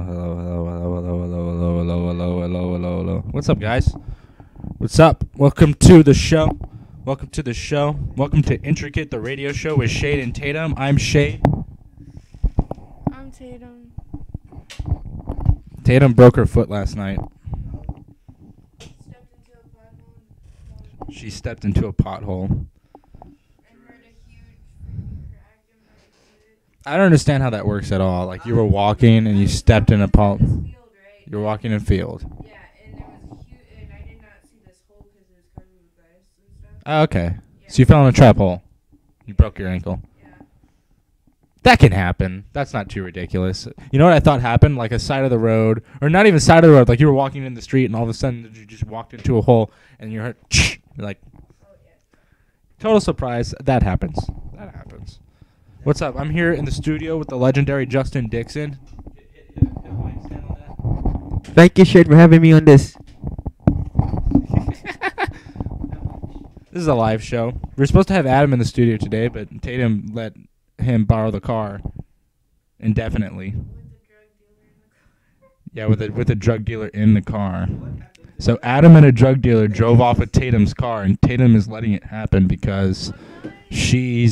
Hello. What's up, guys? What's up? Welcome to the show. Welcome to Intricate, the radio show with Shade and Tatum. I'm Shade. I'm Tatum. Tatum broke her foot last night. She stepped into a pothole. I don't understand how that works at all. Like, you were walking and you stepped in a pothole. You're walking in a field. Yeah, and there was a huge, and I did not see this hole because it was covered with ice and stuff. Oh, okay. Yeah. So you fell in a trap hole. You broke your ankle. Yeah. That can happen. That's not too ridiculous. You know what I thought happened? Like a side of the road, or not even side of the road. Like you were walking in the street and all of a sudden you just walked into a hole and you heard, like, total surprise. That happens. What's up? I'm here in the studio with the legendary Justin Dixon. Thank you, Shade, for having me on this. This is a live show. We were supposed to have Adam in the studio today, but Tatum let him borrow the car indefinitely. Yeah, with a drug dealer in the car. So Adam and a drug dealer drove off with Tatum's car, and Tatum is letting it happen because she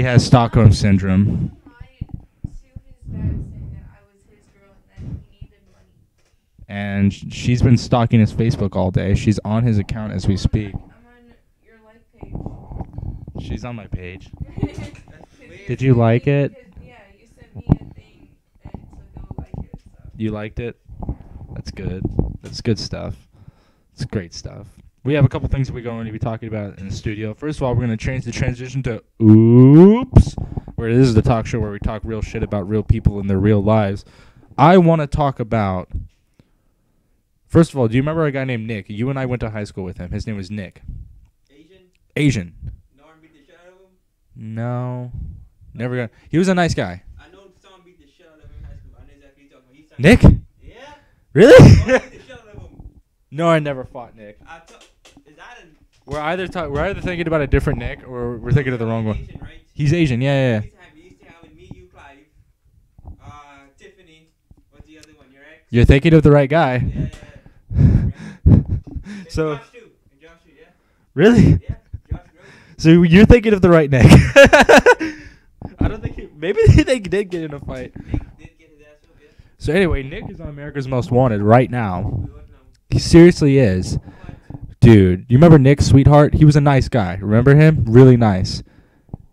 has Stockholm syndrome. And she's been stalking his Facebook all day. She's on his account as we speak. I'm on your like page. She's on my page. Did you like it? Yeah, you sent me a thing and so go like it. So. You liked it? That's good. That's good stuff. It's great stuff. We have a couple things that we're going to be talking about in the studio. First of all, we're going to change the transition to Oops, where this is the talk show where we talk real shit about real people and their real lives. I want to talk about... First of all, do you remember a guy named Nick? You and I went to high school with him. His name was Nick. Asian. No one beat the shit out of him? No. Never got... He was a nice guy. I know someone beat the shit out of him in high school. I know exactly what you're talking about. Nick? Yeah. Really? Beat the shit out of him. No, I never fought Nick. Is that an... We're either thinking about a different Nick or we're thinking of the wrong one. Asian, right? He's Asian, yeah. We used to have me, you, Clive. Tiffany. What's the other one? Your ex? You're thinking of the right guy. Yeah. So, Josh too, yeah. really? Yeah, Josh wrote. So you're thinking of the right Nick. I don't think maybe they did get in a fight. Nick did get his ass whooped, yeah. So anyway, Nick is on America's Most Wanted right now. We wouldn't know. He seriously is. What? Dude, you remember Nick Sweetheart? He was a nice guy. Remember him? Really nice.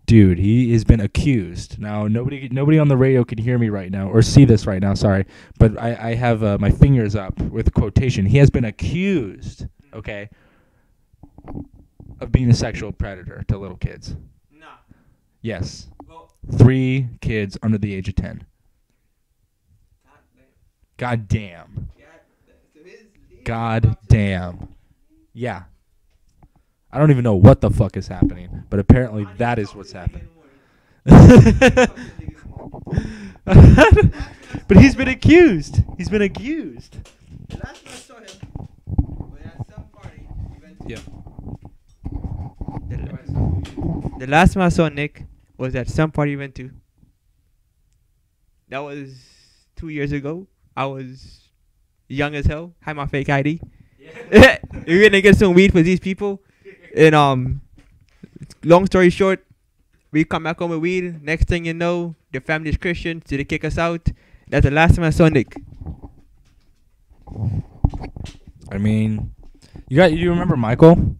Dude, he has been accused. Now, nobody on the radio can hear me right now or see this right now, sorry. But I have my fingers up with quotation. He has been accused, okay, of being a sexual predator to little kids. Nah. Yes. Well, 3 kids under the age of 10. God damn. God damn. Yeah. I don't even know what the fuck is happening, but apparently that is what's happening. But he's been accused. The last time I saw him was at some party we went to. Yeah. The last time I saw Nick was at some party we went to. That was 2 years ago. I was young as hell. Had my fake ID. Yeah. We're gonna get some weed for these people. And long story short, we come back home with weed. Next thing you know, the family is Christian, so they kick us out. That's the last time I saw Nick. I mean, you remember Michael?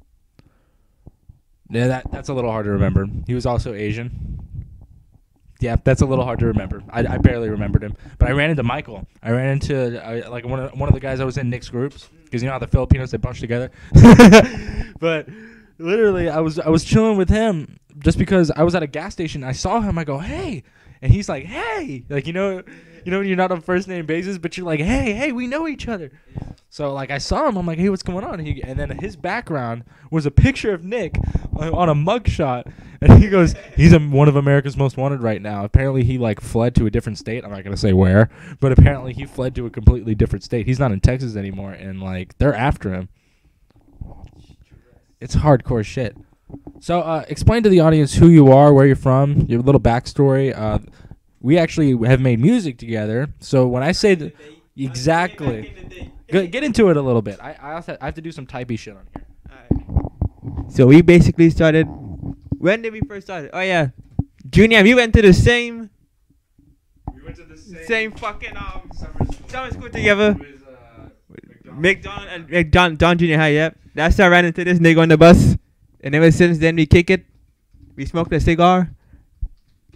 Yeah, that's a little hard to remember. He was also Asian. Yeah, that's a little hard to remember. I barely remembered him, but I ran into Michael. I ran into like one of the guys that was in Nick's groups, because you know how the Filipinos, they bunch together. But literally, I was chilling with him just because I was at a gas station. I saw him. I go, hey, and he's like, hey, like you know when you're not on first name basis, but you're like, hey, we know each other. So like I saw him. I'm like, hey, what's going on? And then his background was a picture of Nick on a mugshot, and he goes, he's one of America's Most Wanted right now. Apparently, he like fled to a different state. I'm not gonna say where, but apparently he fled to a completely different state. He's not in Texas anymore, and like they're after him. It's hardcore shit. So explain to the audience who you are, where you're from, your little backstory. we actually have made music together. So when I say that, exactly, get into it a little bit. I also have to do some typey shit on here. So we basically started. When did we first start? Oh yeah, Junior. We went to the same. We went to the Same fucking summer school together. McDonald. McDonald Junior High. Yep. That's how I ran into this nigga on the bus, and ever since then we kick it. We smoked a cigar.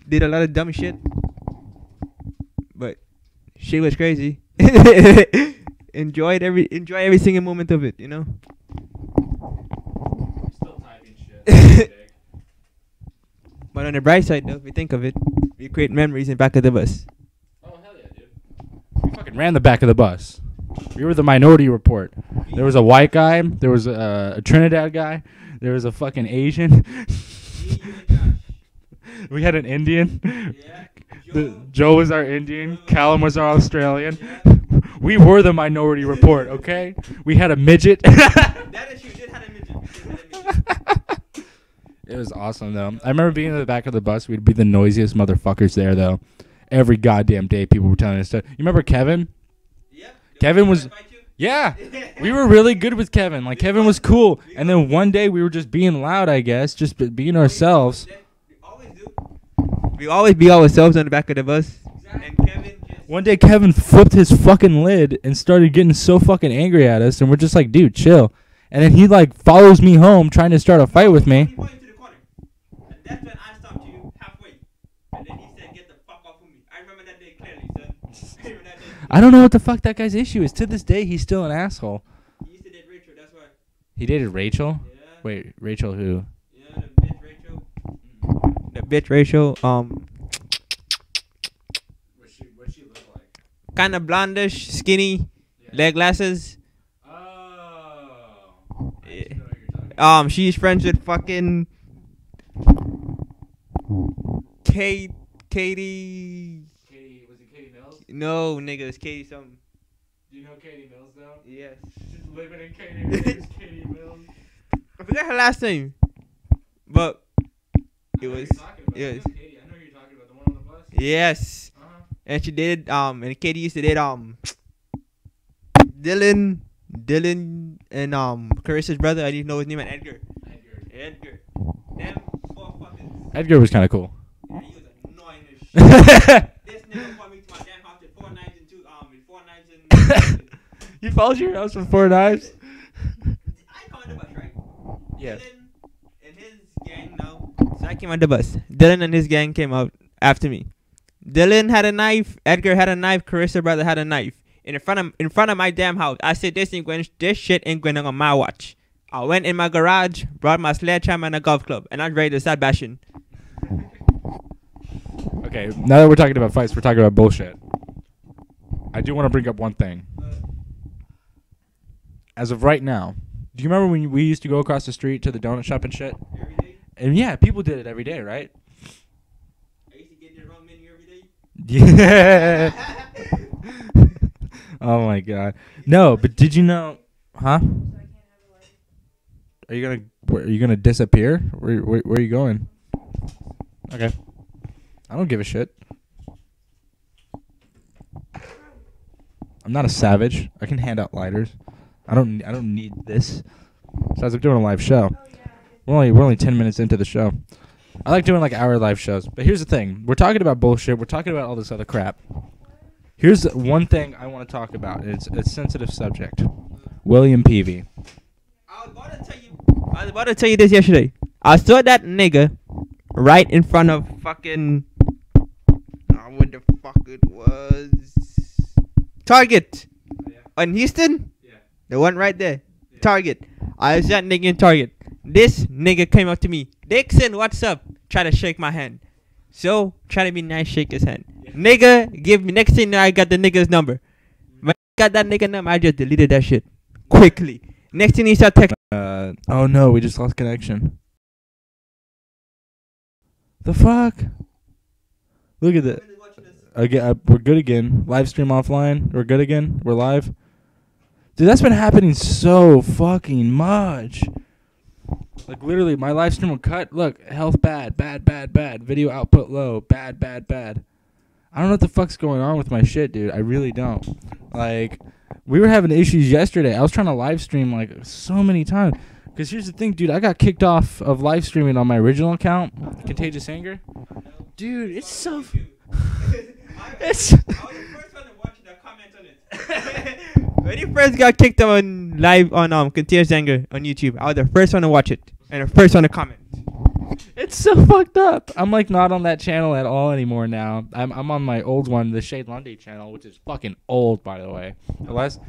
Did a lot of dumb shit, but shit was crazy. Enjoy every single moment of it, you know. Still typing shit. But on the bright side, though, if you think of it, we create memories in back of the bus. Oh hell yeah, dude! We fucking ran the back of the bus. We were the Minority Report. There was a white guy. There was a Trinidad guy. There was a fucking Asian. We had an Indian. Yeah. Joe was our Indian. Callum was our Australian. Yeah. We were the Minority Report, okay? We had a midget. That is, you did have a midget. It was awesome, though. I remember being in the back of the bus. We'd be the noisiest motherfuckers there, though. Every goddamn day, people were telling us stuff. You remember Kevin? Yeah. Kevin was... Yeah. We were really good with Kevin. Like, Kevin was cool. And then one day, we were just being loud, I guess. Just being ourselves. We always be ourselves on the back of the bus. And Kevin just... One day, Kevin flipped his fucking lid and started getting so fucking angry at us. And we're just like, dude, chill. And then he, like, follows me home trying to start a fight with me. He pointed to the corner. And that's when I stopped you halfway. And then he said, get the fuck off of me. I remember that day clearly, son. I don't know what the fuck that guy's issue is. To this day, he's still an asshole. He used to date Rachel, that's why. He dated Rachel? Yeah. Wait, Rachel who? Yeah, the bitch Rachel. The bitch Rachel, What she look like? kind of blondish, skinny, leg glasses. Oh. Yeah. She's friends with fucking Katie. Katie, was it Katie Mills? No, nigga, it's Katie something. Do you know Katie Mills though? Yes. She's living in Katie Mills. Katie Mills. I forgot her last name, but it was. Yes. Katie. I know who you're talking about. The one on the bus. Yes. And she dated and Katie used to date Dylan and Carissa's brother. I didn't know his name. And Edgar. Them four fuckers. Edgar was kind of cool. Yeah, he was annoying as shit. This nigga brought me to my damn house with 4 knives and 4 knives and. You followed your house with 4 knives? I came on the bus, right? Yeah. Dylan and his gang, no. So I came on the bus. Dylan and his gang came out after me. Dylan had a knife. Edgar had a knife. Carissa's brother had a knife. In front of my damn house. I said, this shit ain't going on my watch. I went in my garage, brought my sledgehammer and a golf club, and I was ready to start bashing. Okay, now that we're talking about fights, we're talking about bullshit. I do want to bring up one thing. As of right now, do you remember when we used to go across the street to the donut shop and shit? Every day? And yeah, people did it every day, right? I used to get the wrong menu every day. Yeah. Oh my god. No, but did you know? Huh? Are you gonna disappear? Where are you going? Okay. I don't give a shit. I'm not a savage. I can hand out lighters. I don't need this. Besides, I'm doing a live show. We're only 10 minutes into the show. I like doing like hour live shows. But here's the thing. We're talking about bullshit. We're talking about all this other crap. Here's one thing I want to talk about. It's a sensitive subject. William Peavy. I was about to tell you this yesterday. I saw that nigga right in front of fucking... what the fuck it was? Target. Oh, yeah. In Houston? Yeah. The one right there. Yeah. Target. I was that nigga in Target. This nigga came up to me. Dixon, what's up? Try to shake my hand. So, try to be nice, shake his hand. Yeah. Nigga, give me... Next thing I got the nigga's number. When I got that nigga number, I just deleted that shit. Quickly. Next thing he started texting. Oh no, we just lost connection. The fuck? Look at that. Again, we're good again. Live stream offline. We're good again. We're live. Dude, that's been happening so fucking much. Like literally, my live stream will cut. Look, health bad. Video output low. Bad. I don't know what the fuck's going on with my shit, dude. I really don't. Like, we were having issues yesterday. I was trying to live stream like so many times. Because here's the thing, dude. I got kicked off of live streaming on my original account, Contagious Anger. Dude, it's so... it's... I was the first one to watch the comment on it. When you first got kicked on live on Contagious Anger on YouTube, I was the first one to watch it and the first one to comment. It's so fucked up. I'm like not on that channel at all anymore now. I'm on my old one, the Shade Lundy channel, which is fucking old, by the way. Unless...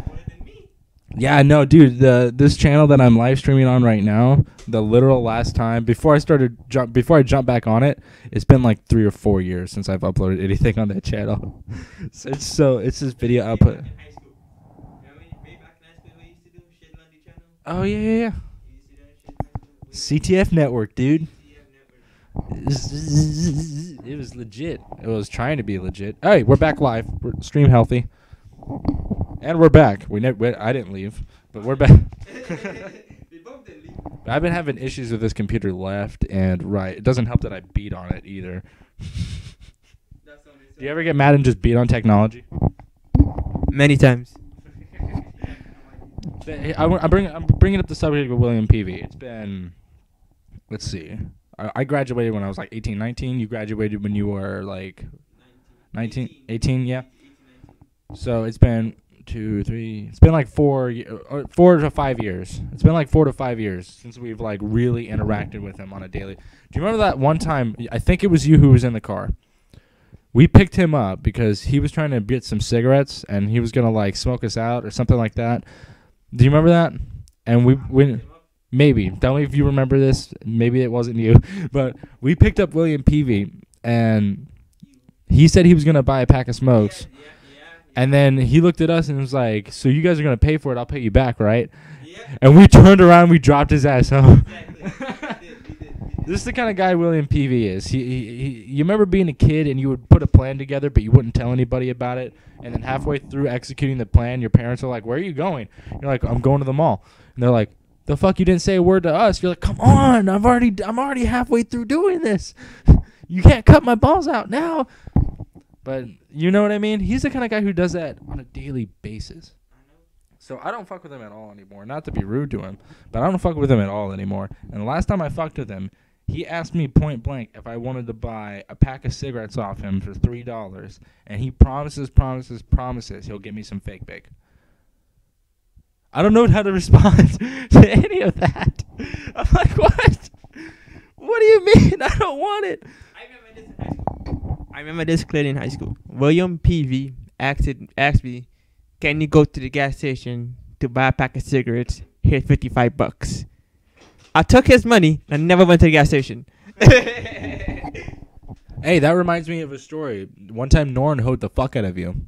Yeah, no, dude. This channel that I'm live streaming on right now, the literal last time before I jumped back on it, it's been like 3 or 4 years since I've uploaded anything on that channel. So it's this video output. Oh yeah. CTF Network, dude. It was legit. It was trying to be legit. Hey, we're back live. We're stream healthy. And we're back. I didn't leave, but we're back. I've been having issues with this computer left and right. It doesn't help that I beat on it either. Do you ever get mad and just beat on technology? Many times. I'm bringing up the subject of William Peavy. It's been, let's see. I graduated when I was like 18, 19. You graduated when you were like 19, 18, yeah. So it's been 2, 3. It's been like 4 to 5 years. It's been like 4 to 5 years since we've like really interacted with him on a daily. Do you remember that one time? I think it was you who was in the car. We picked him up because he was trying to get some cigarettes and he was gonna like smoke us out or something like that. Do you remember that? And we maybe tell me if you remember this. Maybe it wasn't you, but we picked up William Peavy and he said he was gonna buy a pack of smokes. And then he looked at us and was like, so you guys are going to pay for it. I'll pay you back, right? Yeah. And we turned around. We dropped his ass home. This is the kind of guy William Peavy is. You remember being a kid and you would put a plan together, but you wouldn't tell anybody about it. And then halfway through executing the plan, your parents are like, where are you going? You're like, I'm going to the mall. And they're like, the fuck, you didn't say a word to us. You're like, come on. I'm already halfway through doing this. You can't cut my balls out now. But you know what I mean? He's the kind of guy who does that on a daily basis. So I don't fuck with him at all anymore. Not to be rude to him, but I don't fuck with him at all anymore. And the last time I fucked with him, he asked me point blank if I wanted to buy a pack of cigarettes off him for $3. And he promises he'll give me some fake bake. I don't know how to respond to any of that. I'm like, what? What do you mean? I don't want it. I remember this clearly in high school. William Peavy asked me, can you go to the gas station to buy a pack of cigarettes? Here's $55. I took his money and never went to the gas station. Hey, that reminds me of a story. One time Norn hoed the fuck out of you.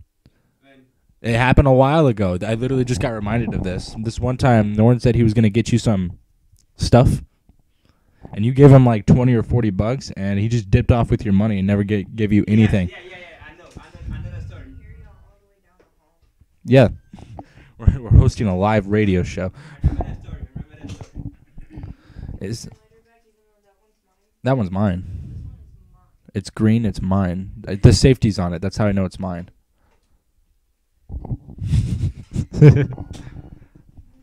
It happened a while ago. I literally just got reminded of this. This one time Norn said he was going to get you some stuff. And you gave him like $20 or $40, and he just dipped off with your money and never gave you anything. Yeah. I know that story. Yeah, we're hosting a live radio show. Remember that story. That one's mine. It's green. It's mine. The safety's on it. That's how I know it's mine.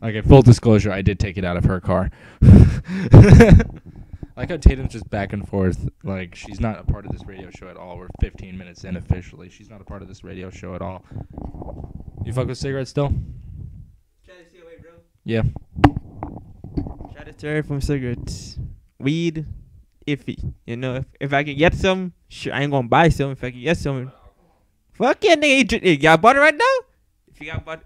Okay, full disclosure, I did take it out of her car. I like how Tatum's just back and forth. Like, she's not a part of this radio show at all. We're 15 minutes in officially. She's not a part of this radio show at all. You fuck with cigarettes still? Try to stay away, bro. Yeah. Try to stay away from cigarettes. Weed, iffy. You know, if I can get some, sure, I ain't gonna buy some. If I can get some, fuck yeah, nigga. You got butter right now?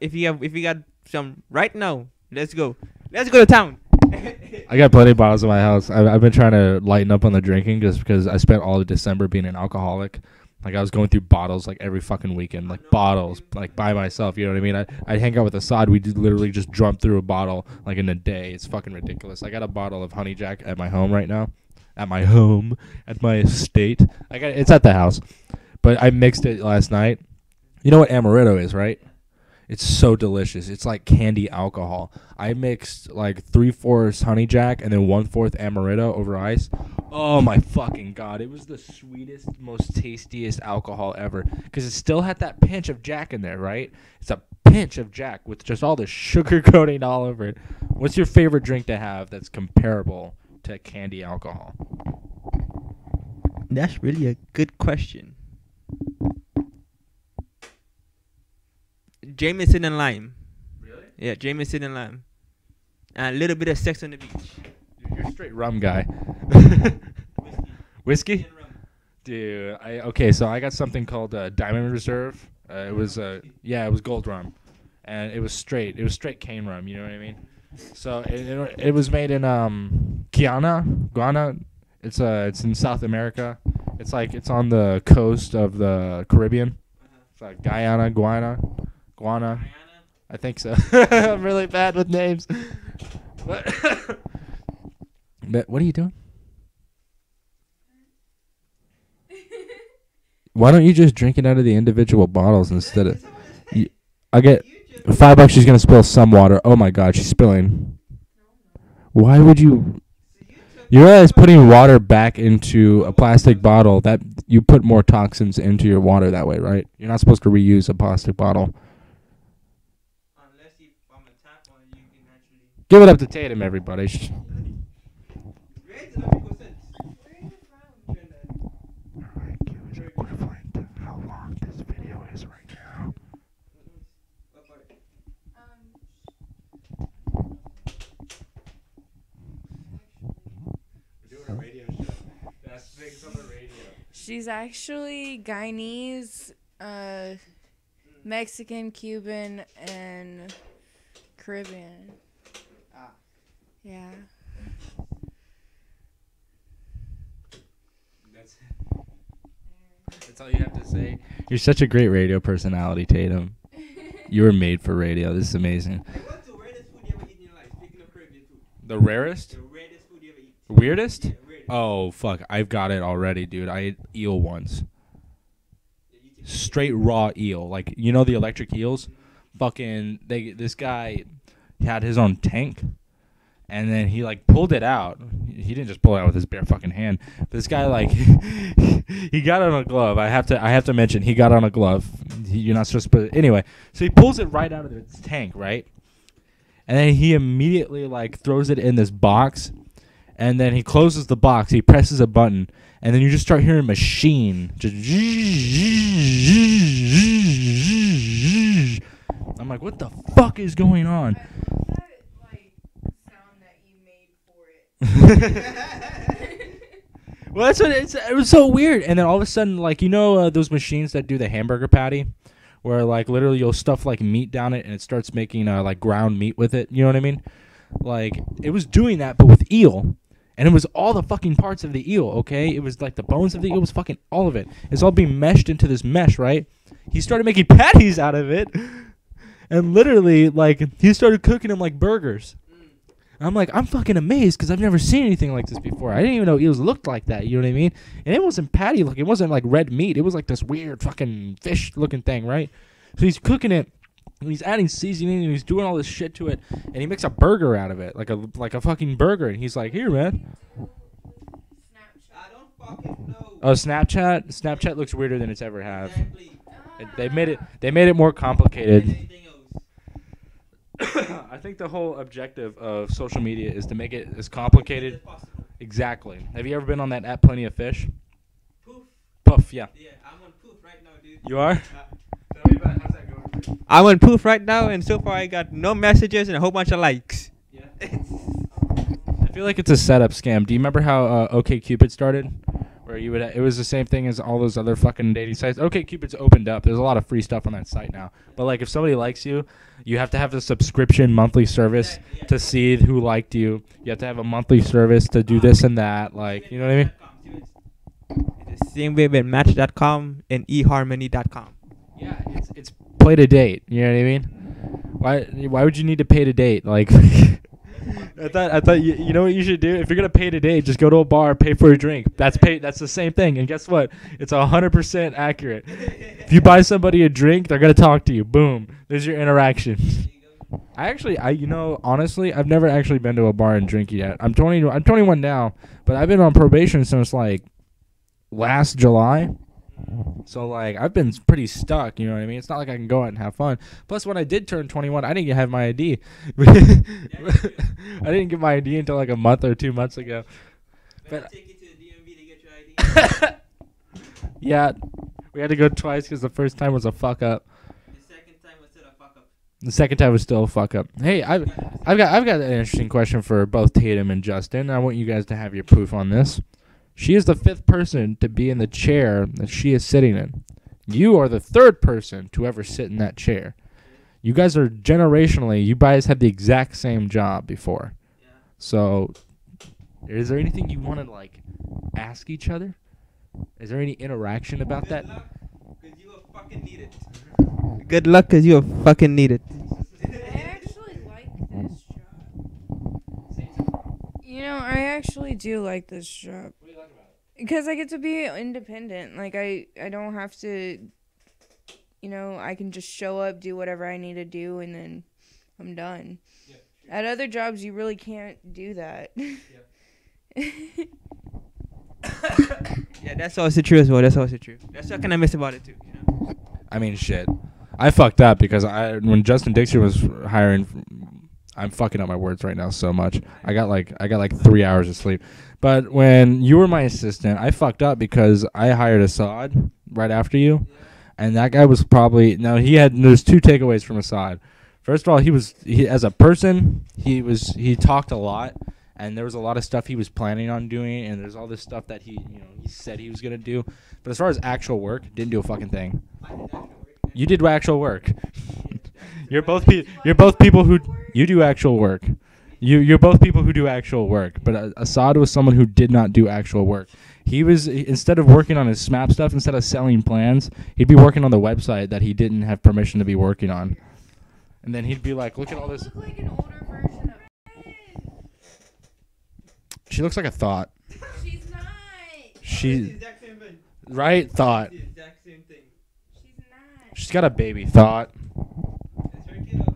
If you got some right now, let's go. Let's go to town. I got plenty of bottles in my house. I've been trying to lighten up on the drinking just because I spent all of December being an alcoholic. Like, I was going through bottles like every fucking weekend, like bottles, like by myself. You know what I mean? I'd hang out with Assad. We literally just jump through a bottle like in a day. It's fucking ridiculous. I got a bottle of Honey Jack at my home right now, at my home, at my estate. It's at the house, but I mixed it last night. You know what amaretto is, right? It's so delicious. It's like candy alcohol. I mixed like 3/4 honey jack and then 1/4 amaretto over ice. Oh my fucking god! It was the sweetest, most tastiest alcohol ever. Because it still had that pinch of jack in there, right? It's a pinch of jack with just all the sugar coating all over it. What's your favorite drink to have that's comparable to candy alcohol? That's really a good question. Jameson and lime. Really? Yeah, Jameson and lime. And a little bit of Sex on the Beach. Dude, you're a straight rum guy. Whiskey? Dude, so I got something called Diamond Reserve. It was gold rum, and it was straight cane rum. You know what I mean? So it was made in Guyana. It's in South America. It's on the coast of the Caribbean. It's like Guiana. I think so. I'm really bad with names. But what are you doing? Why don't you just drink it out of the individual bottles instead of... I get $5. She's going to spill some water. Oh, my God. She's spilling. Why would you... You realize putting water back into a plastic bottle, that you put more toxins into your water that way, right? You're not supposed to reuse a plastic bottle. Unless you from a tap or you can actually... Give it up to Tatum, everybody. How long this video is right now. We're doing a radio show. Best things on the radio. She's actually Guyanese, Mexican, Cuban, and Caribbean. Ah. Yeah. That's all you have to say. You're such a great radio personality, Tatum. You were made for radio. This is amazing. Hey, what's the weirdest food you ever eaten in your life? Speaking of Caribbean food. The rarest? The weirdest food you ever eat. Weirdest? Yeah, weirdest. Oh, fuck. I've got it already, dude. I ate eel once. Yeah, you take Straight raw eel. Like, you know the electric eels? Fucking, this guy had his own tank. And then he, like, pulled it out. He didn't just pull it out with his bare fucking hand. This guy, like, he got on a glove. I have to mention, he got on a glove. You're not supposed to put it. Anyway, so he pulls it right out of its tank, right? And then he immediately, like, throws it in this box. And then he closes the box. He presses a button. And then you just start hearing a machine. Just... I'm like, what the fuck is going on? Well, that's what it was so weird. And then all of a sudden, like, you know those machines that do the hamburger patty, where like literally you'll stuff like meat down it and it starts making like ground meat with it. You know what I mean? Like it was doing that, but with eel, and it was all the fucking parts of the eel. Okay, it was like the bones of the eel, it was fucking all of it. It's all being meshed into this mesh, right? He started making patties out of it, and literally like he started cooking them like burgers. I'm like, I'm fucking amazed because I've never seen anything like this before. I didn't even know eels looked like that. You know what I mean? And it wasn't patty look. It wasn't like red meat. It was like this weird fucking fish looking thing, right? So he's cooking it. And he's adding seasoning and he's doing all this shit to it. And he makes a burger out of it, like a fucking burger. And he's like, here, man. I don't fucking know. Oh, Snapchat. Snapchat looks weirder than it's ever have. Exactly. They made it more complicated. Anything else? I think the whole objective of social media is to make it as complicated. As possible. Exactly. Have you ever been on that app, Plenty of Fish? Poof. Puff, yeah. Yeah, I'm on Poof right now, dude. You are? Tell me about how's that going for you? I'm on Poof right now, and so far I got no messages and a whole bunch of likes. Yeah. I feel like it's a setup scam. Do you remember how OkCupid started? Where you would, it was the same thing as all those other fucking dating sites. OkCupid's opened up. There's a lot of free stuff on that site now. But like, if somebody likes you, you have to have a subscription monthly service to see who liked you. You have to have a monthly service to do this and that. Like, you know what I mean? It's the same way with Match.com and eHarmony.com. Yeah, it's play to date. You know what I mean? Why would you need to pay to date? Like, I thought you know what you should do? If you're gonna pay today, just go to a bar, pay for a drink. That's the same thing. And guess what? It's 100% accurate. If you buy somebody a drink, they're gonna talk to you. Boom. There's your interaction. Honestly, I've never actually been to a bar and drink yet. I'm 21 now, but I've been on probation since like last July. So like I've been pretty stuck, you know what I mean? It's not like I can go out and have fun. Plus when I did turn 21, I didn't have my ID. I didn't get my ID until like a month or 2 months ago. But take you to the DMV to get your ID. Yeah, we had to go twice because the first time was a fuck up. The second time was still a fuck up. The second time was still a fuck up. Hey, I've got an interesting question for both Tatum and Justin. I want you guys to have your proof on this. She is the 5th person to be in the chair that she is sitting in. You are the 3rd person to ever sit in that chair. You guys are generationally, you guys had the exact same job before. Yeah. So, is there anything you want to like ask each other? Is there any interaction about that? Good luck, because you will fucking need it. Good luck, because you will fucking need it. I actually like this job. You know, I actually do like this job. What do you like about it? Because I get to be independent. Like, I don't have to, you know, I can just show up, do whatever I need to do, and then I'm done. Yeah, sure. At other jobs, you really can't do that. Yeah. Yeah, that's also true as well. That's also true. That's what kind of miss about it, too, you know? I mean, shit. I fucked up because when Justin Dixon was hiring, I'm fucking up my words right now so much. I got like 3 hours of sleep. But when you were my assistant, I fucked up because I hired Assad right after you, and that guy was probably there's 2 takeaways from Assad. First of all, he as a person, he talked a lot, and there was a lot of stuff he was planning on doing, and there's all this stuff that he said he was gonna do. But as far as actual work, didn't do a fucking thing. You did actual work. You're both people who you do actual work. You're both people who do actual work. But Assad was someone who did not do actual work. Instead of working on his SMAP stuff, instead of selling plans, he'd be working on the website that he didn't have permission to be working on. And then he'd be like, "Look at all this." Look like an older version of. She looks like a thought. She's not. She the exact same thing. Right thought. The exact same thing. She's not. She's got a baby thought. That's her kiddo.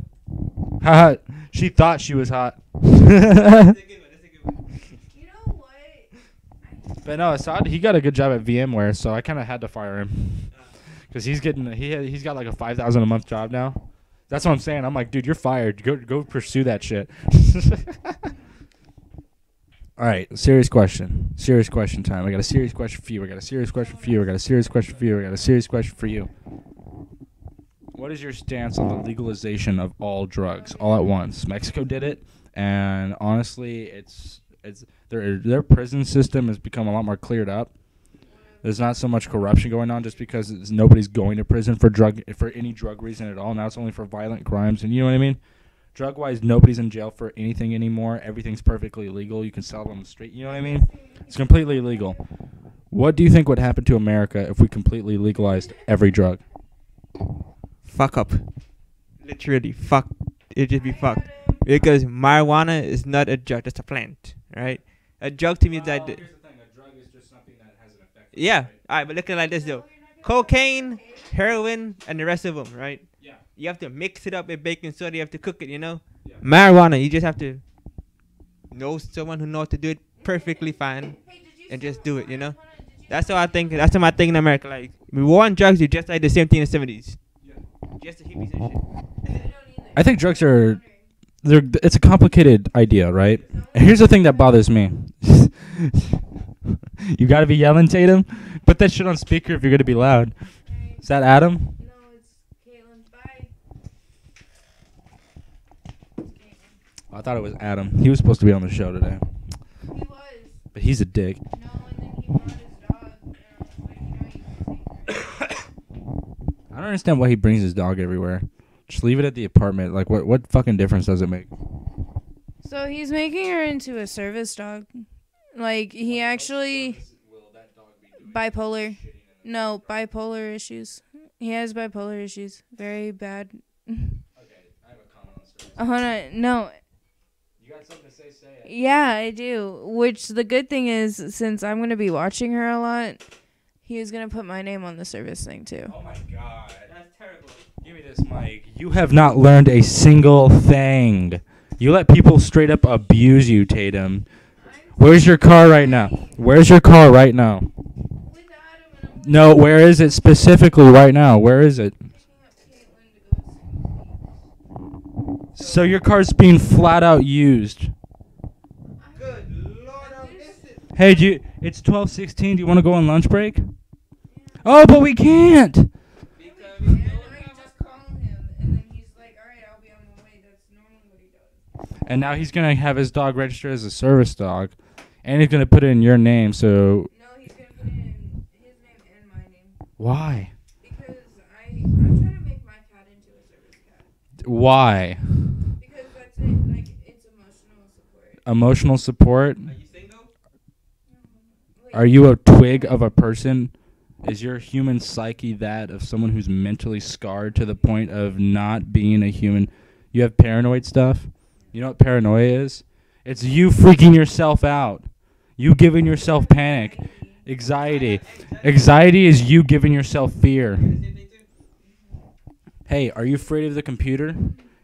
Haha. She thought she was hot. That's a good one. You know what? But no, Assad, he got a good job at VMware, so I kind of had to fire him because he's got like a $5,000 a month job now. That's what I'm saying. I'm like, dude, you're fired. Go pursue that shit. All right, serious question. Serious question time. I got a serious question for you. I got a serious question for you. I got a serious question for you. I got a serious question for you. What is your stance on the legalization of all drugs all at once? Mexico did it, and honestly, it's their prison system has become a lot more cleared up. There's not so much corruption going on just because nobody's going to prison for any drug reason at all. Now it's only for violent crimes, and you know what I mean? Drug-wise, nobody's in jail for anything anymore. Everything's perfectly legal. You can sell it on the street. You know what I mean? It's completely legal. What do you think would happen to America if we completely legalized every drug? Fuck up. Literally, fuck. It'd just be fucked. Because marijuana is not a drug. That's a plant, right? A drug to me is that... Here's the thing. A drug is just something that has an effect. Yeah. All right, but look at it like this, though. Cocaine, heroin, and the rest of them, right? Yeah. You have to mix it up with baking soda. You have to cook it, you know? Yeah. Marijuana, you just have to know someone who knows how to do it perfectly fine and just do it, you know? That's how I think. That's how I think in America. Like, we war on drugs, you just like the same thing in the 70s. Yeah. Just the hippies and shit. I think drugs are... It's a complicated idea, right? And here's the thing that bothers me. You gotta be yelling, Tatum? Put that shit on speaker if you're gonna be loud. Is that Adam? No, it's Caitlin. Bye. I thought it was Adam. He was supposed to be on the show today. He was. But he's a dick. No, and then he brought his dog. I don't understand why he brings his dog everywhere. Just leave it at the apartment. Like, what fucking difference does it make? So he's making her into a service dog. Like, he actually... Bipolar. No, bipolar issues. He has bipolar issues. Very bad. Okay, I have a comment on service. Hold on. No. You got something to say? Say it. Yeah, I do. Which the good thing is, since I'm gonna be watching her a lot, he was gonna put my name on the service thing too. Oh my god. That's terrible. Give me this mic. You have not learned a single thing. You let people straight up abuse you, Tatum. Where's your car right now? Where's your car right now? With Adam and I'm No, where is it specifically right now? Where is it? picking up Caitlin to go to So your car's being flat out used. Good Lord, I'm missing. Hey, it's 12:16. Do you want to go on lunch break? Oh, but we can't. And I just call him, and then he's like, "All right, I'll be on my way." That's normally what he does. And now he's going to have his dog registered as a service dog. And he's going to put it in your name, so... No, he's gonna put it in his name and my name Why? because I'm trying to make my cat into a service cat Why? because that's it. Like it's emotional support. Emotional support? Are you single? Wait, Are you a twig of a person? Is your human psyche that of someone who's mentally scarred to the point of not being a human? You have paranoid stuff? You know what paranoia is? It's you freaking yourself out. You giving yourself panic. Anxiety. Anxiety is you giving yourself fear. Hey, are you afraid of the computer?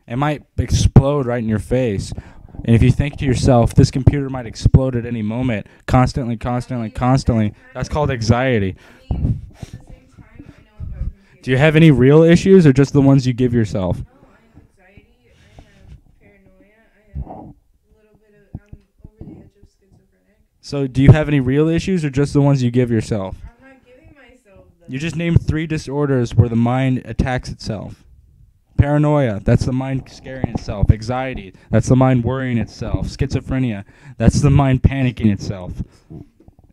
It might explode right in your face. And if you think to yourself, this computer might explode at any moment, constantly, that's called anxiety. I mean, at the same time, I know about computers. Do you have any real issues or just the ones you give yourself? No, I have anxiety. I have paranoia. I have a little bit of. I'm over the edge of schizophrenic. So do you have any real issues or just the ones you give yourself? I'm not giving myself them. You just named 3 disorders where the mind attacks itself. Paranoia, that's the mind scaring itself. Anxiety, that's the mind worrying itself. Schizophrenia, that's the mind panicking itself.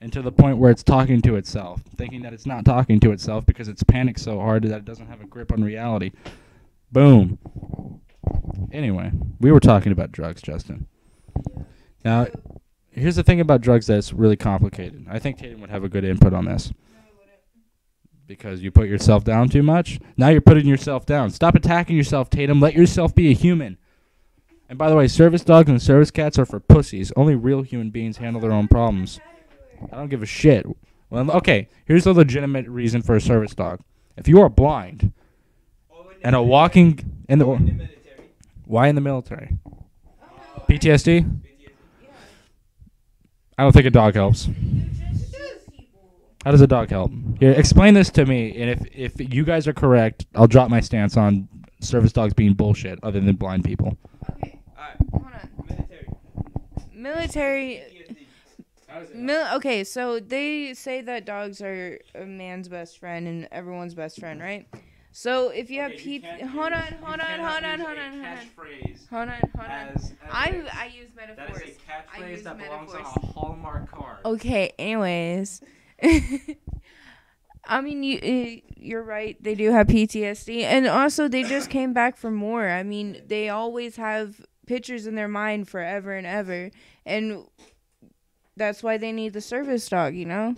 And to the point where it's talking to itself, thinking that it's not talking to itself because it's panicked so hard that it doesn't have a grip on reality. Boom. Anyway, we were talking about drugs, Justin. Now, here's the thing about drugs that's really complicated. I think Tatum would have a good input on this. Because you put yourself down too much? Now you're putting yourself down. Stop attacking yourself, Tatum. Let yourself be a human. And by the way, service dogs and service cats are for pussies. Only real human beings handle their own problems. I don't give a shit. Well, okay, here's a legitimate reason for a service dog. If you are blind and a walking... in the military. Why in the military? PTSD? I don't think a dog helps. How does a dog help? Here, explain this to me, and if you guys are correct, I'll drop my stance on service dogs being bullshit other than blind people. Okay, Alright, hold on. Military. Okay, so they say that dogs are a man's best friend and everyone's best friend, right? So if you have people, hold on. I use metaphors. That is a I catchphrase use that belongs on metaphors. a Hallmark card. Okay, anyways. I mean, you're right. They do have PTSD. And also, they just came back for more. I mean, they always have pictures in their mind forever and ever. And that's why they need the service dog, you know?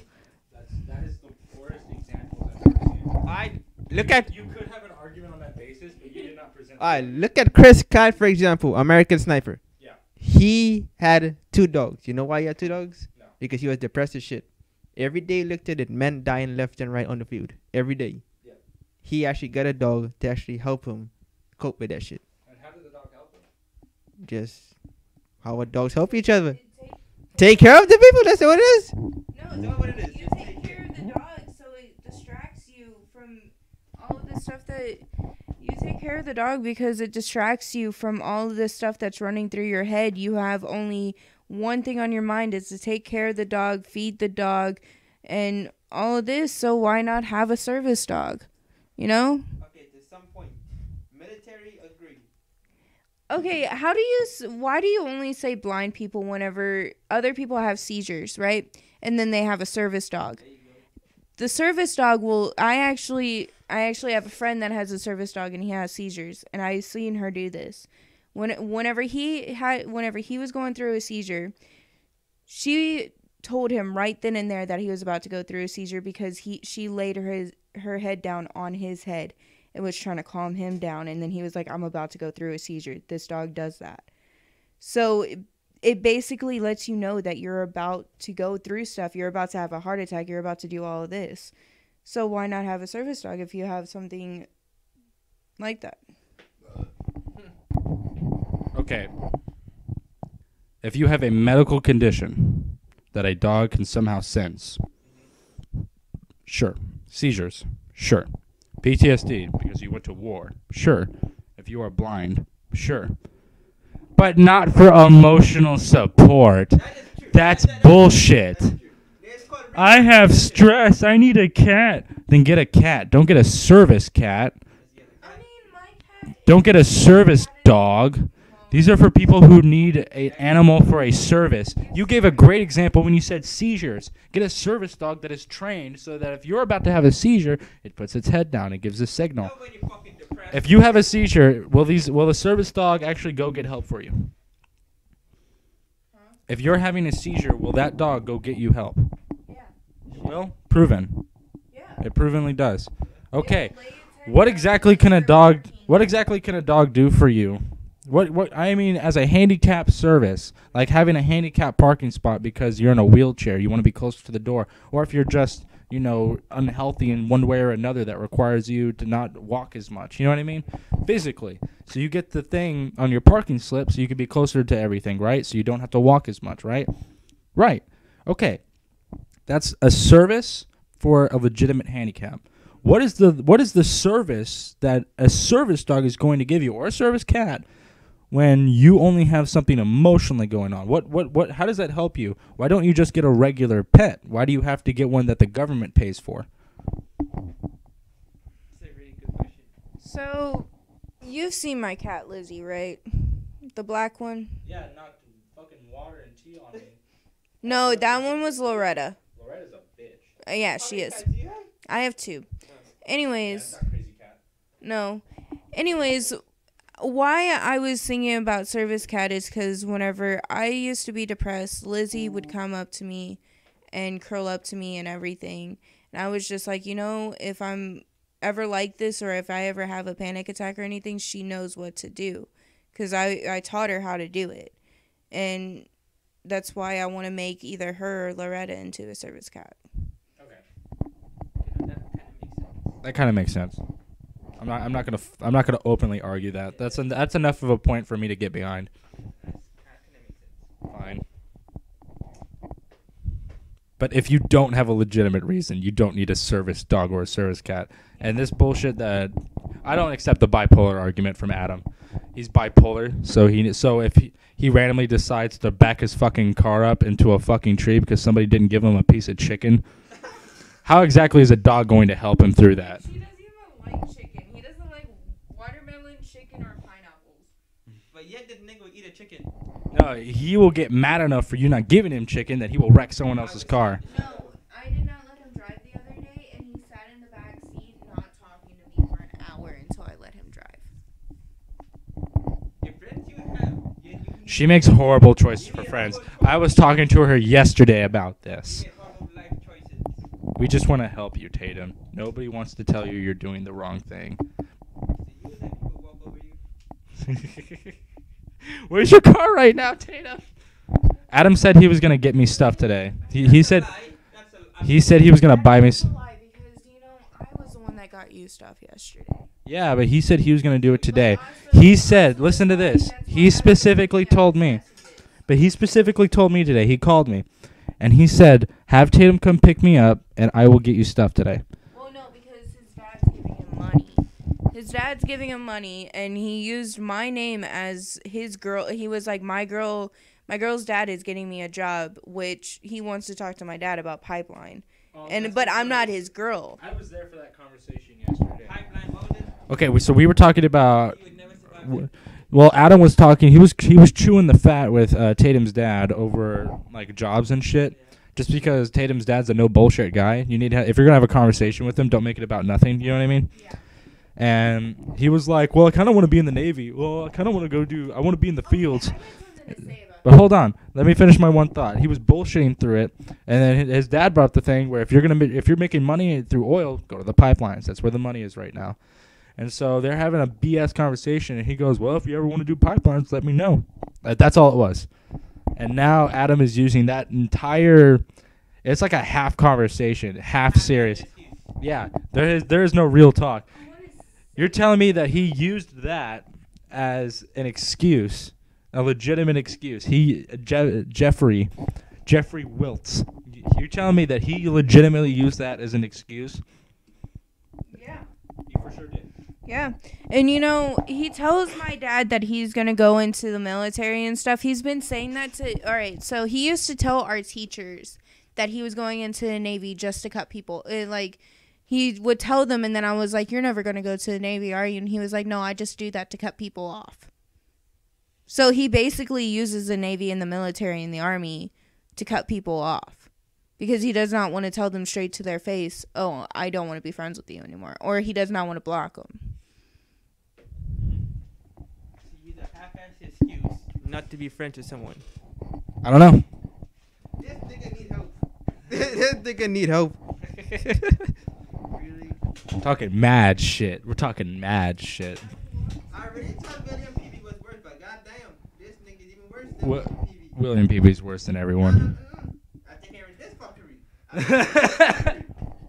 That is the worst example I've ever seen. Look at You could have an argument on that basis, but you did not present. look at Chris Cat, for example, American Sniper. Yeah. He had 2 dogs. You know why he had 2 dogs? No. Because he was depressed as shit. Every day he looked at it, men dying left and right on the field. Every day. Yeah. He actually got a dog to actually help him cope with that shit. And how did the dog help him? Just how would dogs help each other? Take care of the people. That's what it is. No, not what it is. you take care of the dog so it distracts you from all of the stuff that... You take care of the dog because it distracts you from all of this stuff that's running through your head. You have only one thing on your mind is to take care of the dog, feed the dog, and all of this. So why not have a service dog? You know? Okay, to some point. Military agree. Okay, why do you only say blind people whenever other people have seizures, right? And then they have a service dog. The service dog I actually have a friend that has a service dog and he has seizures, and I've seen her do this. Whenever he was going through a seizure, she told him right then and there that he was about to go through a seizure because she laid her head down on his head and was trying to calm him down, and then he was like, "I'm about to go through a seizure." This dog does that. So it basically lets you know that you're about to go through stuff. You're about to have a heart attack. You're about to do all of this. So why not have a service dog if you have something like that? Okay. If you have a medical condition that a dog can somehow sense, sure. Seizures, sure. PTSD, because you went to war, sure. If you are blind, sure. But not for emotional support. That's bullshit. I have stress. I need a cat. Then get a cat. Don't get a service cat. Don't get a service dog. These are for people who need an animal for a service. You gave a great example when you said seizures. Get a service dog that is trained so that if you're about to have a seizure, it puts its head down and gives a signal. If you have a seizure, will the service dog actually go get help for you? If you're having a seizure, will that dog go get you help? Yeah. It will? Proven. Yeah. It provenly does. Okay. What exactly can a dog do for you? What I mean, as a handicap service, like having a handicap parking spot because you're in a wheelchair, you want to be closer to the door, or if you're just, unhealthy in one way or another that requires you to not walk as much. You know what I mean? Physically. So you get the thing on your parking slip so you can be closer to everything, right? So you don't have to walk as much, right? Right. Okay. That's a service for a legitimate handicap. What is the service that a service dog is going to give you, or a service cat, when you only have something emotionally going on? What how does that help you? Why don't you just get a regular pet? Why do you have to get one that the government pays for? That's a really good question. So, you've seen my cat Lizzie, right? The black one? Yeah, knocked fucking water and tea on me. No, that one was Loretta. Loretta's a bitch. Yeah, she is. I have 2. Anyways, Not crazy cat. no. Anyways, why I was thinking about service cat is because whenever I used to be depressed, Lizzie would come up to me and curl up to me and everything. And I was just like, if I'm ever like this or if I ever have a panic attack or anything, she knows what to do. Because I taught her how to do it. And that's why I want to make either her or Loretta into a service cat. That kind of makes sense. I'm not gonna openly argue that. That's enough of a point for me to get behind. Fine. But if you don't have a legitimate reason, you don't need a service dog or a service cat. And this bullshit that I don't accept the bipolar argument from Adam. He's bipolar, so if he randomly decides to back his fucking car up into a fucking tree because somebody didn't give him a piece of chicken, how exactly is a dog going to help him through that? He doesn't even like chicken. He doesn't like watermelon, chicken, or pineapples. But yet this nigga will eat a chicken. No, he will get mad enough for you not giving him chicken that he will wreck someone else's car. No, I did not let him drive the other day, and he sat in the back seat not talking to me for an hour until I let him drive. Your friends you have. She makes horrible choices for friends. I was talking to her yesterday about this. Life choices. We just want to help you, Tatum. Nobody wants to tell you you're doing the wrong thing. So you let people walk over you. Where's your car right now, Tatum? Adam said he was gonna get me stuff today. He said he was gonna buy me. That's a lie because I was the one that got you stuff yesterday. Yeah, but he said he was gonna do it today. He said, listen to this. He specifically told me. But he specifically told me today. He called me, and he said, "Have Tatum come pick me up, and I will get you stuff today." Well, no, because his dad's giving him money. His dad's giving him money, and he used my name as his girl. He was like, my girl's dad is getting me a job, which he wants to talk to my dad about pipeline. But I'm not his girl. I was there for that conversation yesterday. Okay, so we were talking about. Well, Adam was talking. He was chewing the fat with Tatum's dad over like jobs and shit. Just because Tatum's dad's a no bullshit guy, you need if you're gonna have a conversation with him, don't make it about nothing. You know what I mean? Yeah. And he was like, "Well, I kind of want to be in the Navy. Well, I kind of want to I want to be in the fields." But hold on, let me finish my one thought. He was bullshitting through it, and then his dad brought up the thing where if you're making money through oil, go to the pipelines. That's where the money is right now. And so they're having a BS conversation, and he goes, well, if you ever want to do pipelines, let me know. That's all it was. And now Adam is using that entire, it's like a half conversation, half serious. Yeah, there is no real talk. You're telling me that he used that as an excuse, a legitimate excuse. Jeffrey Wiltz. You're telling me that he legitimately used that as an excuse? Yeah. He for sure did. Yeah. And, you know, he tells my dad that he's going to go into the military and stuff. He's been saying that to... All right, so he used to tell our teachers that he was going into the Navy just to cut people. He would tell them, and then I was like, you're never going to go to the Navy, are you? And he was like, no, I just do that to cut people off. So he basically uses the Navy and the military and the Army to cut people off. Because he does not want to tell them straight to their face, oh, I don't want to be friends with you anymore. Or he does not want to block them. Use a half-assed excuse not to be friends with someone. I don't know. This nigga need help. This nigga need help. Really? Talking mad shit. We're talking mad shit. I already thought William Peavy was worse, but goddamn, this nigga's even worse than What? William Peavy. William Peavy's worse than everyone. I take care of this fuckery.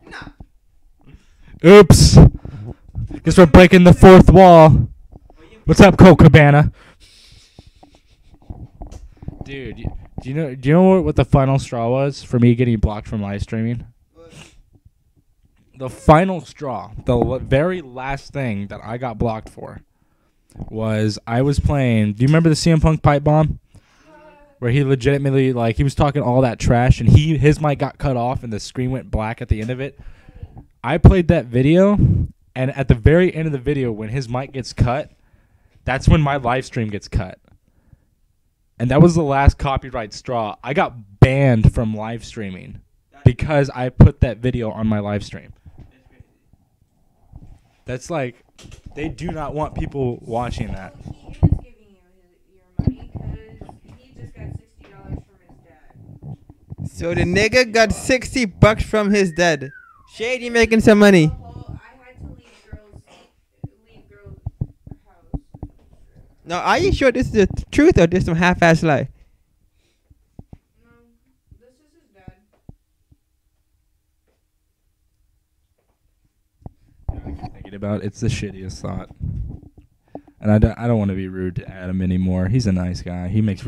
Nah. Oops. Guess we're breaking the fourth wall. What's up, Cole Cabana? Dude, do you know what the final straw was for me getting blocked from live streaming? The final straw, the very last thing that I got blocked for was I was playing. Do you remember the CM Punk pipe bomb? Where he legitimately, like, he was talking all that trash, and his mic got cut off, and the screen went black at the end of it. I played that video, and at the very end of the video, when his mic gets cut, that's when my live stream gets cut. And that was the last copyright straw. I got banned from live streaming because I put that video on my live stream. That's like, they do not want people watching that. He is giving you your money because he just got $60 from his dad. So the nigga got $60 from his dad. Shady making some money. I had to leave girls' house. Now, are you sure this is the truth or this some half-ass lie? No, this is his dad. Thinking about it's the shittiest thought. And I don't want to be rude to Adam anymore. He's a nice guy. He makes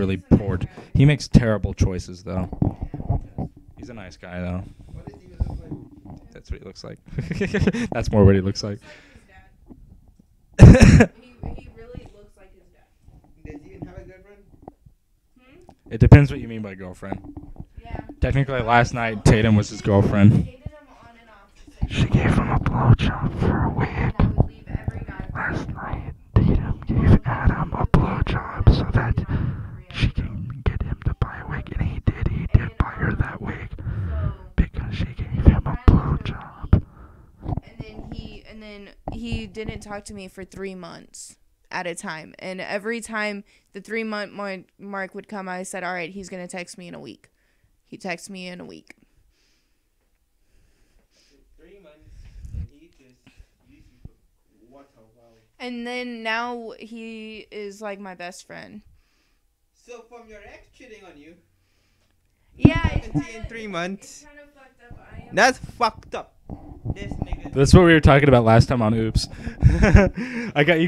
he makes terrible choices though. He's a nice guy though. What does he look like? That's what he looks like. That's more what he looks like. He really looks like his dad. Does he even have a girlfriend? It depends what you mean by girlfriend. Yeah. Technically, last night Tatum was his girlfriend. Dated him on and off. She gave him a blowjob for a week. And I would leave every guy. Last night, Tatum gave Adam a blowjob so that she can get him to buy a wig, and he did. He did buy her that wig because she gave him a blowjob. And then he didn't talk to me for 3 months at a time. And every time the 3-month mark would come, I said, all right, he's going to text me in a week. He texts me in a week. 3 months, and he just used you for what a while. And then now he is like my best friend. So from your ex cheating on you, Yeah, in 3 months. It's kind of fucked up. That's fucked up. This nigga. That's what we were talking about last time on Oops. I got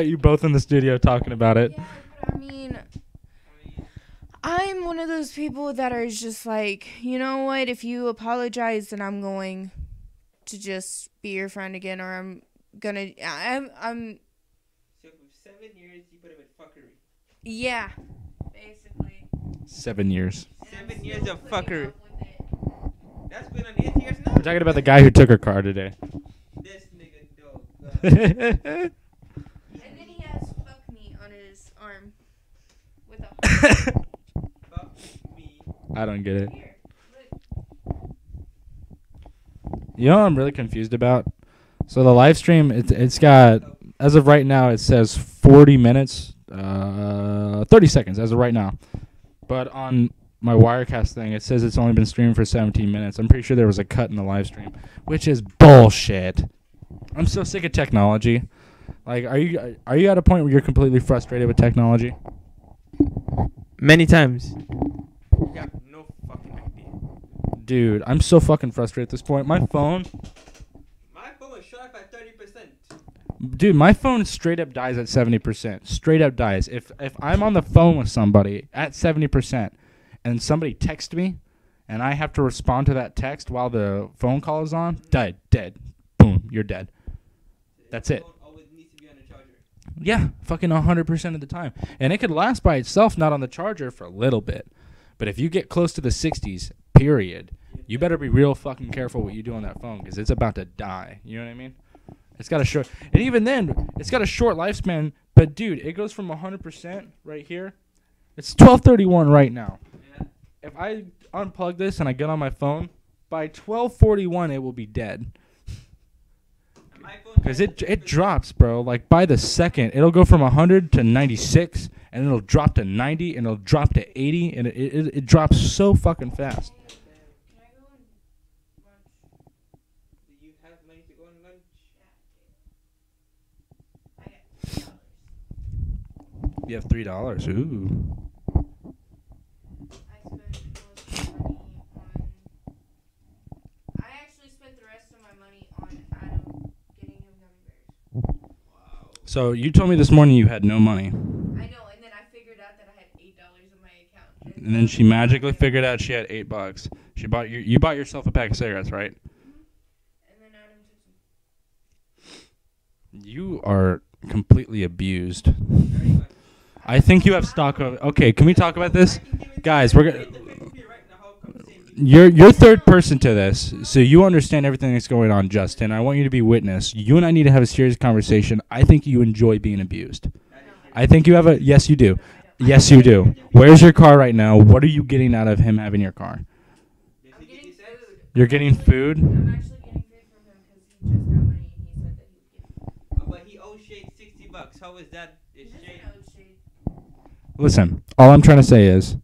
you both in the studio talking about it. Yeah, but I mean, I'm one of those people that are just like, you know what? If you apologize, then I'm going to just be your friend again, or I'm. So for 7 years, you put him in fuckery. Yeah, basically. 7 years. 7 years of fuckery. That's been on 8 years now. We're talking about the guy who took her car today. This nigga dog. And then he has fuck me on his arm with a Fuck me. I don't get it. Here, look. You know what I'm really confused about? So the live stream, it's got, as of right now, it says 40 minutes, 30 seconds as of right now. But on my Wirecast thing, it says it's only been streamed for 17 minutes. I'm pretty sure there was a cut in the live stream, which is bullshit. I'm so sick of technology. Like, are you at a point where you're completely frustrated with technology? Many times. You have no fucking idea. Dude, I'm so fucking frustrated at this point. My phone was shut off at 30%. Dude, my phone straight up dies at 70%. Straight up dies. If I'm on the phone with somebody at 70% and somebody texts me and I have to respond to that text while the phone call is on, dead. Boom, you're dead. That's it. Always needs to be on the charger. Yeah, fucking 100% of the time. And it could last by itself, not on the charger, for a little bit. But if you get close to the 60s, period, you better be real fucking careful what you do on that phone because it's about to die. You know what I mean? It's got a short, and even then, it's got a short lifespan. But dude, it goes from 100% right here. It's 12:31 right now. Yeah. If I unplug this and I get on my phone, by 12:41 it will be dead. Because it drops, bro. Like by the second, it'll go from 100 to 96, and it'll drop to 90, and it'll drop to 80, and it drops so fucking fast. Do you have money to go on lunch? You have $3. Ooh. I actually spent the rest of my money on Adam getting him gummy bears. Wow. So you told me this morning you had no money, I know, and then I figured out that I had $8 in my account. and then she magically figured out she had $8. You bought yourself a pack of cigarettes, right? And then Adam took some. You are completely abused. Very much. I think you have stock of. Okay, can we talk about this, guys? We're gonna. You're third person to this, so you understand everything that's going on, Justin. I want you to be witness. You and I need to have a serious conversation. I think you enjoy being abused. I think you have a. Yes, you do. Yes, you do. Where's your car right now? What are you getting out of him having your car? I'm getting food. You're getting food. I'm actually getting food from him because he just got money and he said that he would give me. But he owes Shade $60. How is that? Is He doesn't Shade? owe shade. Listen, all I'm trying to say is,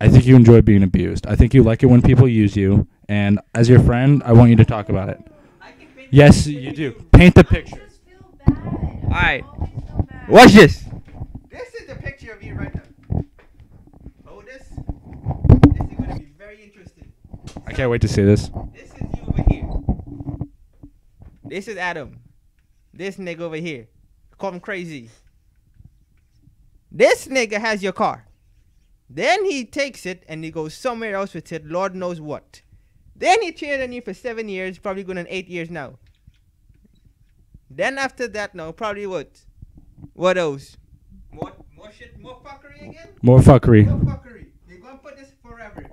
I think you enjoy being abused. I think you like it when people use you, and as your friend, I want you to talk about it. I can paint Yes, the you picture do. for you. Paint the I picture. just feel bad. Alright. I always feel bad. Watch this. This is the picture of you right now. Oh, this is going to be very interesting. I can't wait to see this. This is you over here. This is Adam. This nigga over here. Call him crazy. This nigga has your car. Then he takes it and he goes somewhere else with it, Lord knows what. Then he cheated on you for 7 years, probably going on 8 years now. Then after that, no, probably what? What else? More shit, more fuckery again? More fuckery. More fuckery. You're gonna put this forever.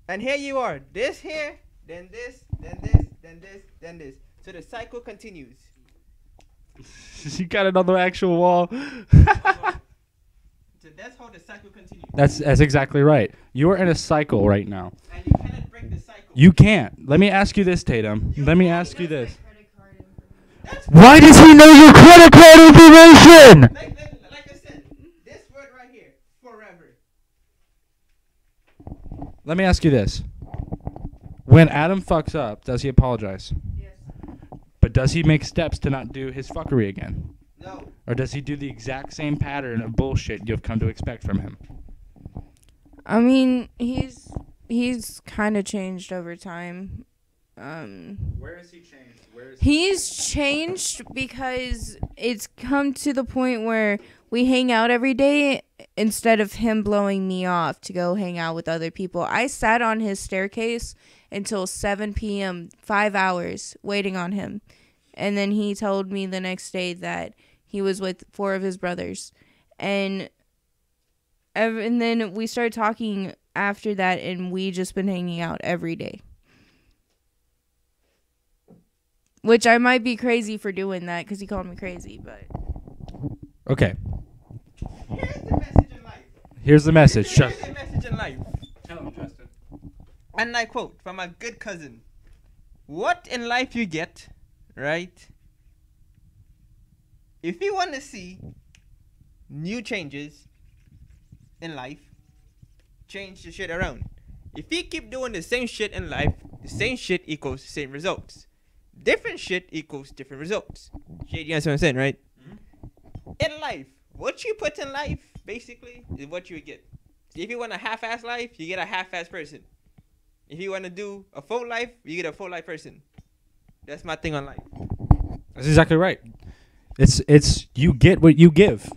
And here you are. This here, then this, then this, then this, then this. So the cycle continues. You got it on the actual wall. So that's how the cycle continues. That's exactly right. You are in a cycle right now. And you cannot break the cycle. You can't. Let me ask you this, Tatum. Let me ask you this. Credit card information. That's Why does he know your credit card information? like I said, this word right here, forever. Let me ask you this. When Adam fucks up, does he apologize? Yes. But does he make steps to not do his fuckery again? No. Or does he do the exact same pattern of bullshit you've come to expect from him? I mean, he's kind of changed over time. Where has he changed? He's changed because it's come to the point where we hang out every day instead of him blowing me off to go hang out with other people. I sat on his staircase until 7 p.m., 5 hours, waiting on him. And then he told me the next day that he was with 4 of his brothers. And then we started talking after that, and we just been hanging out every day. Which I might be crazy for doing that because he called me crazy, but... Okay. Here's the message in life. Here's the message. Here's the message in life. Tell him, Justin. And I quote from a good cousin. What in life you get, right? If you want to see new changes in life, change the shit around. If you keep doing the same shit in life, The same shit equals same results. Different shit equals different results. Shit, you understand what I'm saying, right? In life, what you put in life, basically, is what you get. So if you want a half-ass life, you get a half-ass person. If you want to do a full life, you get a full life person. That's my thing on life. That's exactly right. It's you get what you give.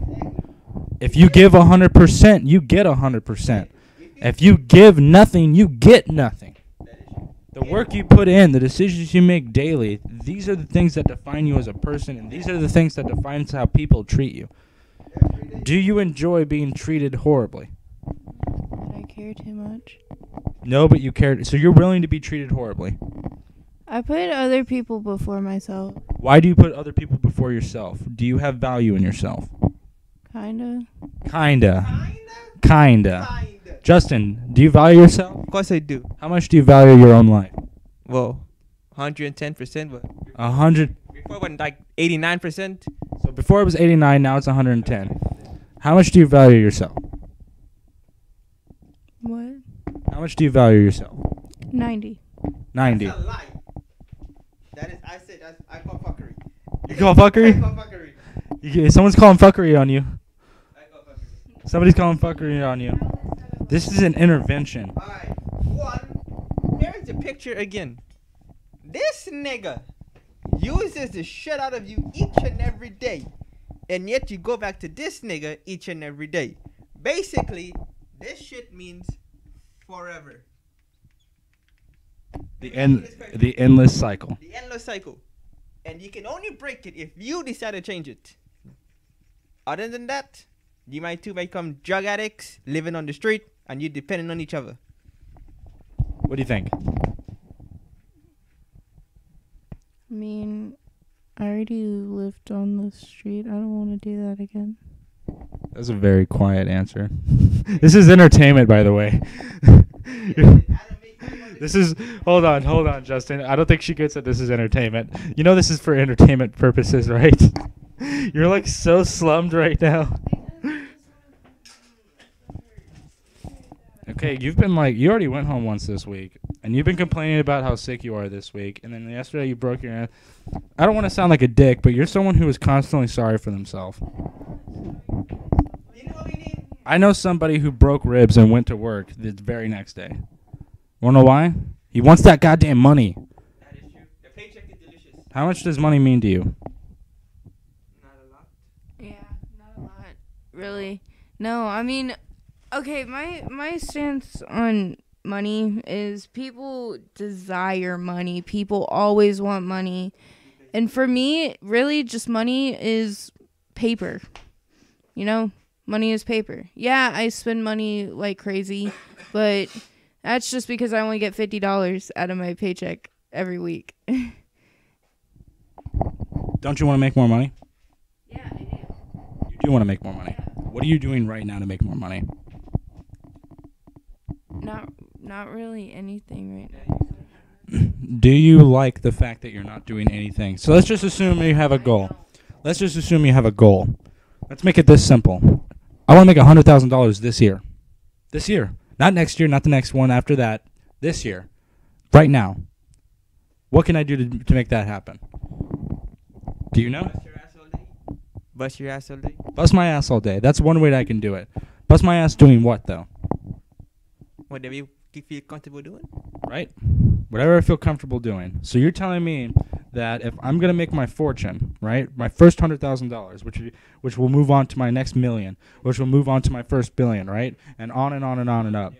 If you give 100%, you get 100%. If you give nothing, you get nothing. The work you put in, the decisions you make daily, these are the things that define you as a person, and these are the things that define how people treat you. Do you enjoy being treated horribly? Did I care too much? No, but you care. So you're willing to be treated horribly. I put other people before myself. Why do you put other people before yourself? Do you have value in yourself? Kinda. Kinda. Justin, do you value yourself? Of course I do. How much do you value your own life? Well, 110%, but 100. before it went like 89%. So before it was 89, now it's 110. How much do you value yourself? What? How much do you value yourself? 90. 90. That's a lie. That is, I said, I call fuckery. You call fuckery? I call fuckery. Someone's calling fuckery on you. I call fuckery. Somebody's calling fuckery on you. This is an intervention. Alright, one. Here's the picture again. This nigga uses the shit out of you each and every day. And yet you go back to this nigga each and every day. Basically, this shit means forever. The endless cycle. The endless cycle. And you can only break it if you decide to change it. Other than that, you might two become drug addicts, living on the street, and you depending on each other. What do you think? I mean, I already lived on the street. I don't want to do that again. That's a very quiet answer. This is entertainment, by the way. This is hold on, Justin. I don't think she gets that this is entertainment. You know this is for entertainment purposes, right? You're like so slummed right now. Okay, you already went home once this week, and you've been complaining about how sick you are this week, and then yesterday you broke your hand. I don't want to sound like a dick, but you're someone who is constantly sorry for themselves. I know somebody who broke ribs and went to work the very next day. Wanna know why? He wants that goddamn money. That is true. The paycheck is delicious. How much does money mean to you? Not a lot. Yeah, not a lot. Really. No, I mean, okay, my stance on money is people desire money. People always want money. And for me, really just money is paper. You know, money is paper. Yeah, I spend money like crazy, but that's just because I only get $50 out of my paycheck every week. Don't you want to make more money? Yeah, I do. You do want to make more money. Yeah. What are you doing right now to make more money? Not really anything right now. Do you like the fact that you're not doing anything? So let's just assume you have a goal. Let's just assume you have a goal. Let's make it this simple. I want to make $100,000 this year. This year. Not next year, not the next one after that. This year. Right now. What can I do to make that happen? Do you know? Bust your ass all day. Bust your ass all day. Bust my ass all day. That's one way that I can do it. Bust my ass doing what, though? Whatever you feel comfortable doing. Right? Whatever I feel comfortable doing. So you're telling me that if I'm going to make my fortune, right, my first $100,000, which will move on to my next million, which will move on to my first billion, right, and on and on and on and up.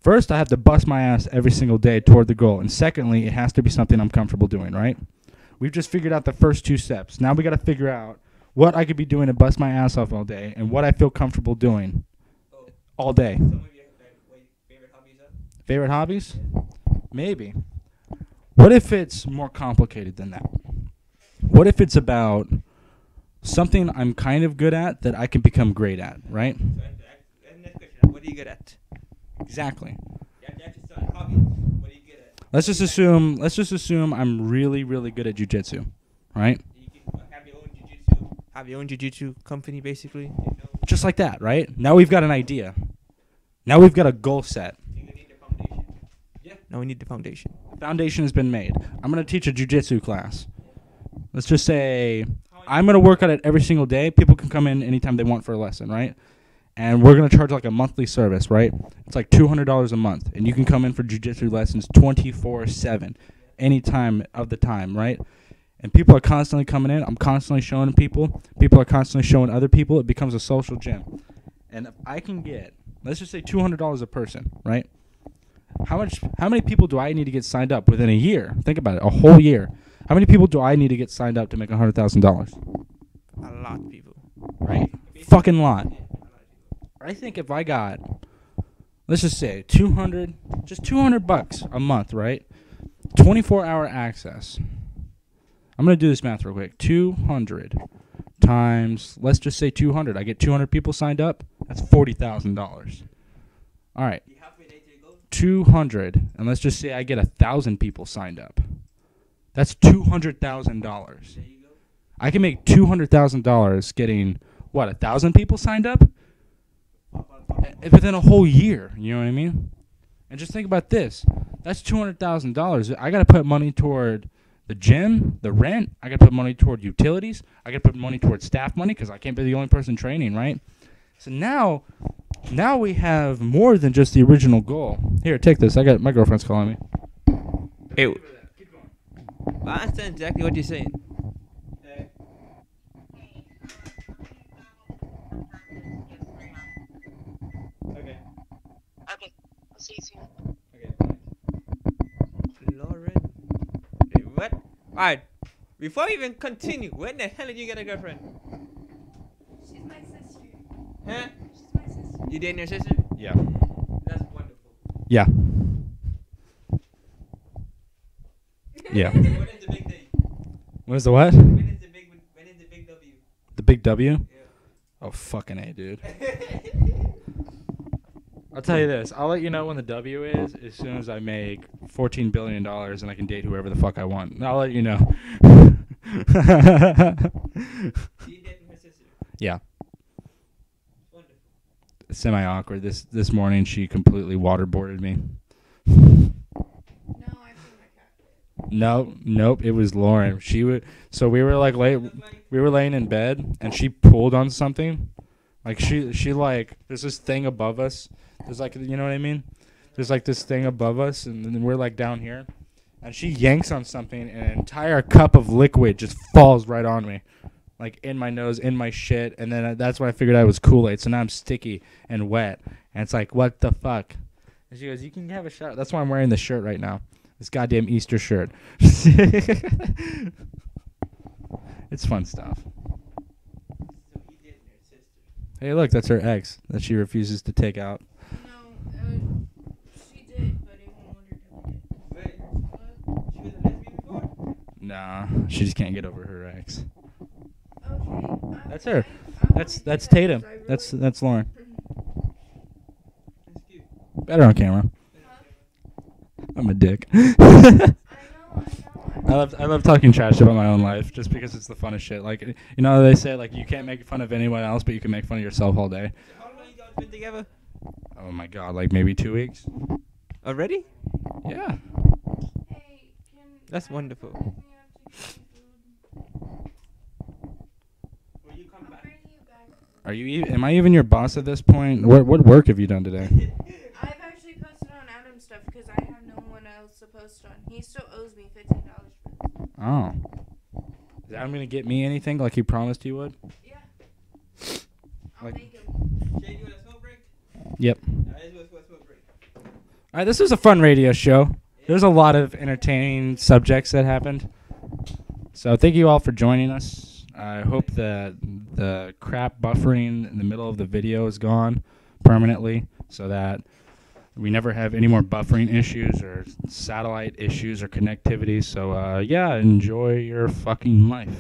First, I have to bust my ass every single day toward the goal. And secondly, it has to be something I'm comfortable doing, right? We've just figured out the first two steps. Now we got to figure out what I could be doing to bust my ass off all day and what I feel comfortable doing all day. Some of your favorite hobbies are? Favorite hobbies? Maybe. What if it's more complicated than that? What if it's about something I'm kind of good at that I can become great at, right? So, next question. What are you good at? Exactly. You have to ask yourself, hobbies. What are you good at? Let's just assume I'm really, really good at jiu-jitsu, right? You can have your own jiu-jitsu. Have your own jiu-jitsu company, basically. You know? Just like that, right? Now we've got an idea. Now we've got a goal set. You need the foundation. Now we need the foundation. Foundation has been made. I'm going to teach a jiu-jitsu class. Let's just say I'm going to work on it every single day. People can come in anytime they want for a lesson, right? And we're going to charge like a monthly service, right? It's like $200 a month. And you can come in for jiu-jitsu lessons 24/7, any time of the time, right? And people are constantly coming in. I'm constantly showing people. People are constantly showing other people. It becomes a social gym. And if I can get, let's just say $200 a person, right? How many people do I need to get signed up within a year? Think about it, a whole year. How many people do I need to get signed up to make $100,000? A lot of people. Right? Fucking lot. I think if I got, let's just say $200 a month, right? 24-hour access. I'm going to do this math real quick. 200 times, let's just say 200. I get 200 people signed up. That's $40,000. All right. 200, and let's just say I get 1,000 people signed up. That's $200,000. I can make $200,000 getting, 1,000 people signed up? Within a whole year, you know what I mean? And just think about this. That's $200,000. I got to put money toward the gym, the rent. I got to put money toward utilities. I got to put money toward staff money because I can't be the only person training, right? So now we have more than just the original goal. Here, take this. I got my girlfriend's calling me. Hey, I understand exactly what you're saying. Okay. Okay. I'll see you soon. Okay. Lauren. Hey, what? Alright. Before we even continue, when the hell did you get a girlfriend? She's my sister. Huh? She's my sister. You dating your sister? Yeah. That's wonderful. Yeah. Yeah. When is the big day? What is the what? When is the big W? The big W? Yeah. Oh, fucking A, dude. I'll tell you this. I'll let you know when the W is as soon as I make $14 billion and I can date whoever the fuck I want. I'll let you know. You dating her sister? Yeah. Wonderful. Semi-awkward. This morning, she completely waterboarded me. No, I feel my cat. Nope. It was Lauren. So we were like we were laying in bed and she pulled on something. Like she like there's this thing above us. There's like, you know what I mean? There's like this thing above us and then we're like down here. And she yanks on something and an entire cup of liquid just falls right on me. Like in my nose, in my shit. And then that's when I figured out it was Kool-Aid. So now I'm sticky and wet. And it's like, what the fuck? And she goes, you can have a shower. That's why I'm wearing this shirt right now. This goddamn Easter shirt. It's fun stuff. So you dating her sister? Hey, look, that's her ex that she refuses to take out. No, she did, but it won't let her do Wait, it. she was a lesbian before? Nah, she just can't get over her ex. Okay. That's her. I That's Tatum. That's Lauren. That's cute. Better on camera. I'm a dick. I know. I love talking trash about my own life just because it's the funnest shit. Like, you know, they say like you can't make fun of anyone else, but you can make fun of yourself all day. How long you guys been together? Oh my god, like maybe 2 weeks. Already? Yeah. Hey, That's wonderful. Will you come back? Are you? Am I even your boss at this point? What work have you done today? I've actually posted on Adam's stuff because I have no one else to post on. He still owes me $15 for this. Oh. Is Adam gonna get me anything like he promised he would? Yeah. I'll Like- make him. Shane, you want a smoke break? Yep. Let's do a smoke break. All right, this was a fun radio show. There's a lot of entertaining subjects that happened. So thank you all for joining us. I hope that the crap buffering in the middle of the video is gone permanently so that we never have any more buffering issues or satellite issues or connectivity. So, yeah, enjoy your fucking life.